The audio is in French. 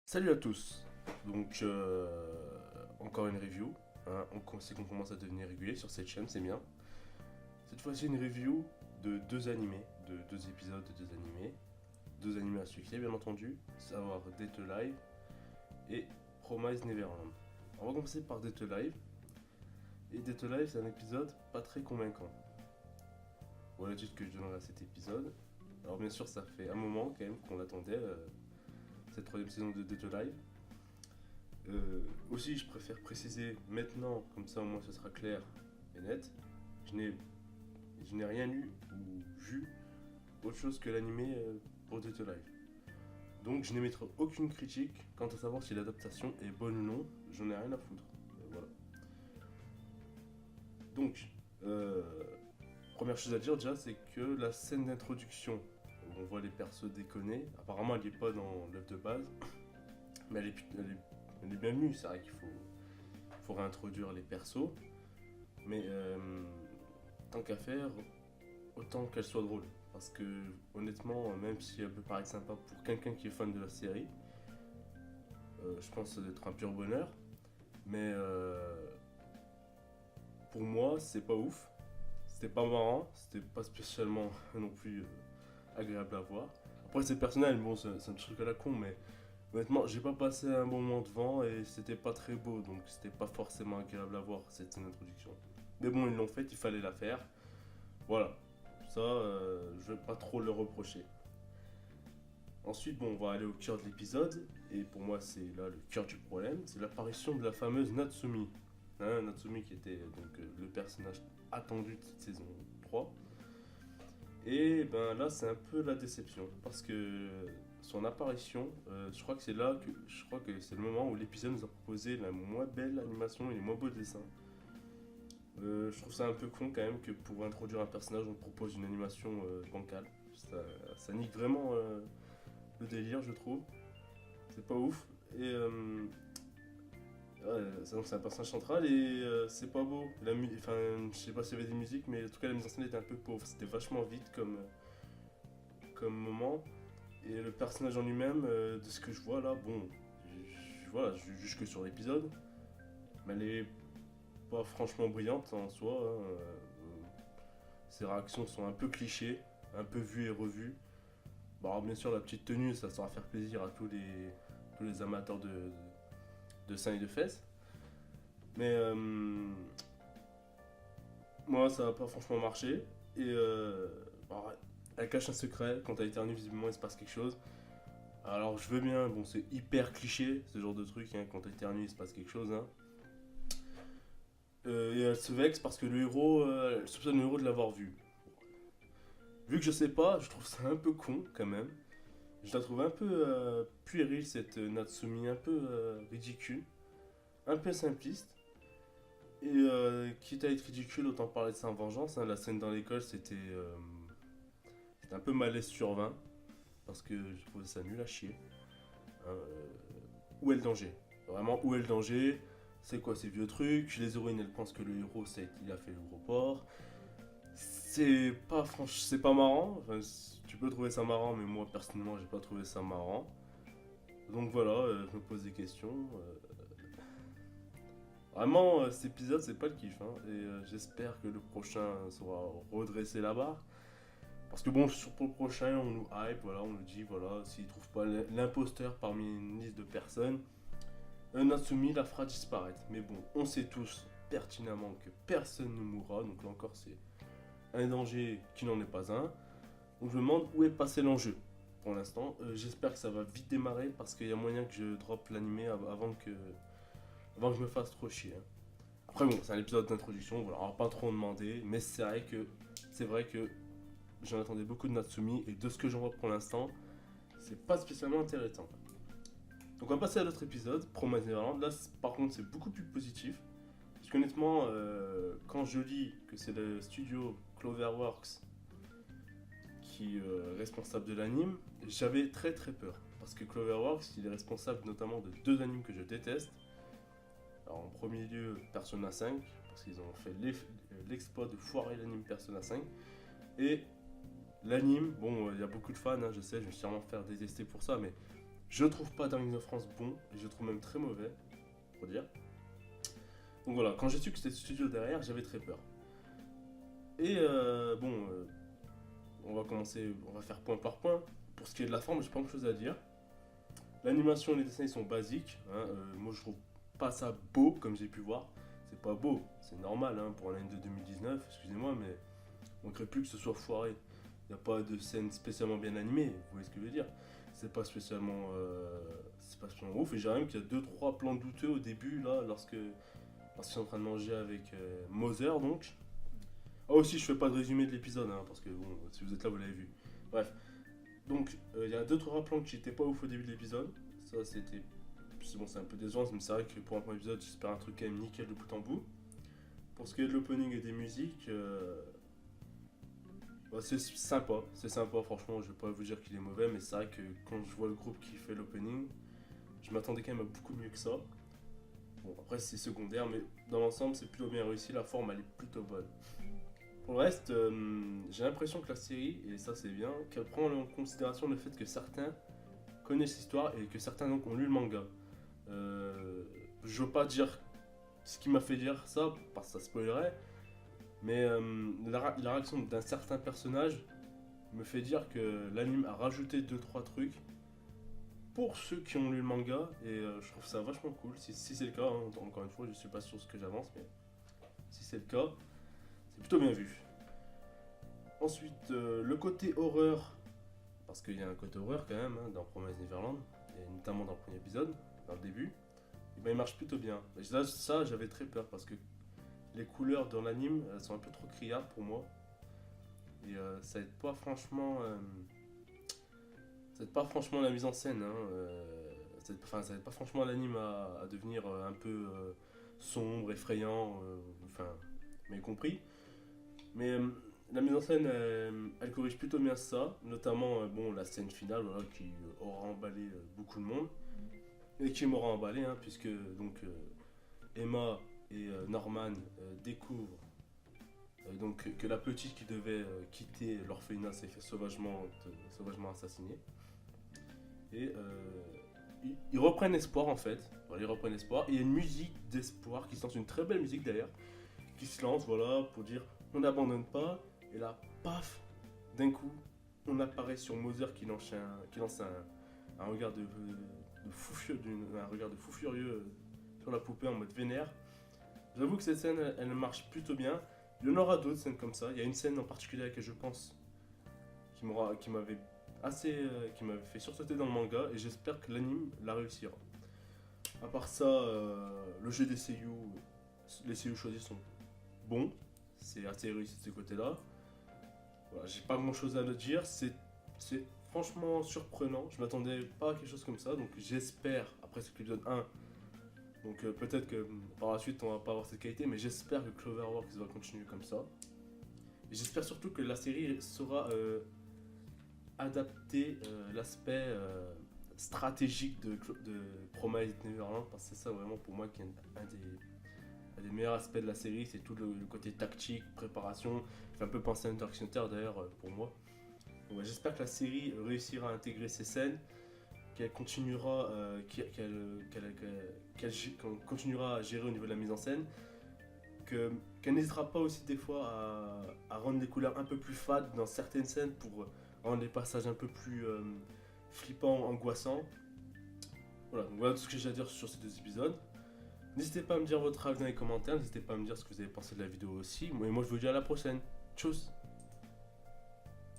Salut à tous. Donc encore une review. C'est qu'on commence à devenir régulier sur cette chaîne, c'est bien. Cette fois-ci une review de deux animés, de deux épisodes de deux animés. Deux animés à succès bien entendu, savoir Dead Alive et Promise Neverland. On va commencer par Dead Alive. Et Dead Alive c'est un épisode pas très convaincant. Voilà le titre que je donnerai à cet épisode. Alors bien sûr ça fait un moment quand même qu'on l'attendait, cette troisième saison de Dead Alive. Aussi, je préfère préciser maintenant, comme ça au moins ce sera clair et net. Je n'ai, je n'ai rien lu ou vu autre chose que l'animé pour Dead Alive. Donc je n'émettrai aucune critique quant à savoir si l'adaptation est bonne ou non. J'en ai rien à foutre. Voilà. Donc, euh, première chose à dire déjà, c'est que la scène d'introduction, où on voit les persos déconner, apparemment elle n'est pas dans l'œuvre de base, mais elle est bienvenue. C'est vrai qu'il faut réintroduire les persos. Mais tant qu'à faire, autant qu'elle soit drôle. Parce que honnêtement, même si elle peut paraître sympa pour quelqu'un qui est fan de la série, je pense que ça doit être un pur bonheur. Mais pour moi, c'est pas ouf. C'était pas marrant, c'était pas spécialement non plus agréable à voir. Après, c'est personnel, bon, c'est un truc à la con, mais honnêtement, j'ai pas passé un bon moment devant et c'était pas très beau, donc c'était pas forcément agréable à voir cette scène d'introduction. Mais bon, ils l'ont fait, il fallait la faire. Voilà, ça, je vais pas trop le reprocher. Ensuite, bon, on va aller au cœur de l'épisode, et pour moi, c'est là le cœur du problème, c'est l'apparition de la fameuse Natsumi. Natsumi qui était donc le personnage attendu de cette saison 3. Et ben là, c'est un peu la déception, parce que son apparition, je crois que c'est le moment où l'épisode nous a proposé la moins belle animation et les moins beaux dessins. Je trouve ça un peu con quand même que pour introduire un personnage, on te propose une animation bancale. Ça nique vraiment le délire, je trouve. C'est pas ouf. Et c'est un personnage central et c'est pas beau. Enfin, je sais pas s'il y avait des musiques, mais en tout cas, la mise en scène était un peu pauvre. C'était vachement vite comme moment. Et le personnage en lui-même, de ce que je vois là, bon, voilà, je juge que sur l'épisode, mais elle est pas franchement brillante en soi. Ses réactions sont un peu clichés, un peu vues et revues. Bon, alors, bien sûr, la petite tenue, ça saura faire plaisir à tous les amateurs de seins et de fesses. Mais moi, ça n'a pas franchement marché. Et alors, elle cache un secret. Quand elle éternue, visiblement, il se passe quelque chose. Alors, je veux bien, bon, c'est hyper cliché, ce genre de truc. Quand elle éternue, il se passe quelque chose. Et elle se vexe parce que le héros, elle soupçonne le héros de l'avoir vu. Vu que je sais pas, je trouve ça un peu con quand même. Je la trouve un peu puérile cette Natsumi, un peu ridicule, un peu simpliste. Et quitte à être ridicule, autant parler de sa vengeance. La scène dans l'école, c'était un peu malaise sur 20, parce que je trouvais ça nul à chier. Où est le danger? Vraiment, où est le danger? C'est quoi ces vieux trucs? Les héroïnes, elles pensent que le héros, c'est il a fait le gros porc. C'est pas marrant. Enfin, tu peux trouver ça marrant, mais moi personnellement, j'ai pas trouvé ça marrant. Donc voilà, je me pose des questions. Vraiment, cet épisode, c'est pas le kiff. Et j'espère que le prochain saura redresser la barre. Parce que bon, pour le prochain, on nous hype, voilà, on nous dit, voilà, s'il trouve pas l'imposteur parmi une liste de personnes, Natsumi la fera disparaître. Mais bon, on sait tous pertinemment que personne ne mourra. Donc là encore, c'est un danger qui n'en est pas un. Donc je me demande où est passé l'enjeu pour l'instant. J'espère que ça va vite démarrer parce qu'il y a moyen que je drop l'animé avant que je me fasse trop chier. Après bon, c'est un épisode d'introduction, voilà, on va pas trop en demander, mais c'est vrai que j'en attendais beaucoup de Natsumi et de ce que j'en vois pour l'instant, c'est pas spécialement intéressant. Donc on va passer à l'autre épisode, Promise Neverland. Là par contre c'est beaucoup plus positif. Parce qu'honnêtement, quand je lis que c'est le studio Cloverworks qui est responsable de l'anime, j'avais très très peur. Parce que Cloverworks, il est responsable notamment de deux animes que je déteste. Alors en premier lieu, Persona 5, parce qu'ils ont fait l'exploit de foirer l'anime Persona 5. Et l'anime, bon, il y a beaucoup de fans, je sais, je vais sûrement faire détester pour ça, mais Je trouve pas Darling in France bon, et je trouve même très mauvais, pour dire. Donc voilà, quand j'ai su que c'était le studio derrière, j'avais très peur. Et on va commencer, on va faire point par point. Pour ce qui est de la forme, j'ai pas grand chose à dire. L'animation et les dessins ils sont basiques. Hein, moi je trouve pas ça beau comme j'ai pu voir. C'est pas beau, c'est normal hein, pour un anime de 2019, excusez-moi, mais on manquerait plus que ce soit foiré. Il n'y a pas de scène spécialement bien animée, vous voyez ce que je veux dire. C'est pas spécialement ouf. Et j'ai même qu'il y a 2-3 plans douteux au début là, lorsqu'ils sont en train de manger avec Mother donc. Ah aussi, je fais pas de résumé de l'épisode hein, parce que bon, si vous êtes là, vous l'avez vu. Bref, donc il y a 2-3 plans qui étaient pas ouf au début de l'épisode. Ça c'était. C'est bon, c'est un peu décevant, mais c'est vrai que pour un premier épisode, j'espère un truc quand même nickel de bout en bout. Pour ce qui est de l'opening et des musiques, c'est sympa, franchement, je vais pas vous dire qu'il est mauvais, mais c'est vrai que quand je vois le groupe qui fait l'opening, je m'attendais quand même à beaucoup mieux que ça. Bon, après c'est secondaire, mais dans l'ensemble, c'est plutôt bien réussi, la forme elle est plutôt bonne. Pour le reste, j'ai l'impression que la série, et ça c'est bien, qu'elle prend en considération le fait que certains connaissent l'histoire et que certains donc ont lu le manga. Je veux pas dire ce qui m'a fait dire ça, parce que ça spoilerait, mais la réaction d'un certain personnage me fait dire que l'anime a rajouté 2-3 trucs pour ceux qui ont lu le manga, et je trouve ça vachement cool. Si c'est le cas, hein, encore une fois, je suis pas sûr de ce que j'avance, mais si c'est le cas, c'est plutôt bien vu. Ensuite, le côté horreur, parce qu'il y a un côté horreur quand même hein, dans Promise Neverland, et notamment dans le premier épisode, dans le début, et ben il marche plutôt bien. Et ça, j'avais très peur parce que les couleurs dans l'anime sont un peu trop criardes pour moi. Et ça aide pas franchement. Ça aide pas franchement la mise en scène. Hein, ça aide pas franchement l'anime à devenir un peu sombre, effrayant, enfin, mais compris. Mais la mise en scène, elle corrige plutôt bien ça, notamment bon, la scène finale voilà, qui aura emballé beaucoup de monde et qui m'aura emballé, hein, puisque donc Emma et Norman découvrent donc que la petite qui devait quitter l'orphelinat s'est fait sauvagement assassiner. Et ils reprennent espoir en fait. Voilà, ils reprennent espoir. Et il y a une musique d'espoir qui se lance, une très belle musique d'ailleurs, qui se lance voilà, pour dire on n'abandonne pas. Et là, paf, d'un coup, on apparaît sur Mother qui lance un regard un regard de fou furieux sur la poupée en mode vénère. J'avoue que cette scène, elle marche plutôt bien. Il y en aura d'autres scènes comme ça. Il y a une scène en particulier à laquelle je pense qui m'avait fait sursauter dans le manga et j'espère que l'anime la réussira. À part ça, le jeu des seiyuu, les seiyuu choisis sont bons. C'est assez réussi de ce côté-là. Voilà, j'ai pas grand chose à le dire. C'est franchement surprenant. Je m'attendais pas à quelque chose comme ça. Donc j'espère, après cet épisode 1, donc peut-être que par la suite on va pas avoir cette qualité, mais j'espère que Cloverworks va continuer comme ça. Et j'espère surtout que la série saura adapter l'aspect stratégique de Promise Neverland, parce que c'est ça vraiment pour moi qui est un des meilleurs aspects de la série, c'est tout le côté tactique, préparation, qui fait un peu penser à Hunter x Hunter d'ailleurs pour moi. Donc, j'espère que la série réussira à intégrer ces scènes, qu'elle continuera, qu'elle continuera à gérer au niveau de la mise en scène, qu'elle n'hésitera pas aussi des fois à rendre les couleurs un peu plus fades dans certaines scènes pour rendre les passages un peu plus flippants, angoissants. Voilà, donc voilà tout ce que j'ai à dire sur ces 2 épisodes. N'hésitez pas à me dire votre avis dans les commentaires, n'hésitez pas à me dire ce que vous avez pensé de la vidéo aussi. Et moi je vous dis à la prochaine. Tchuss.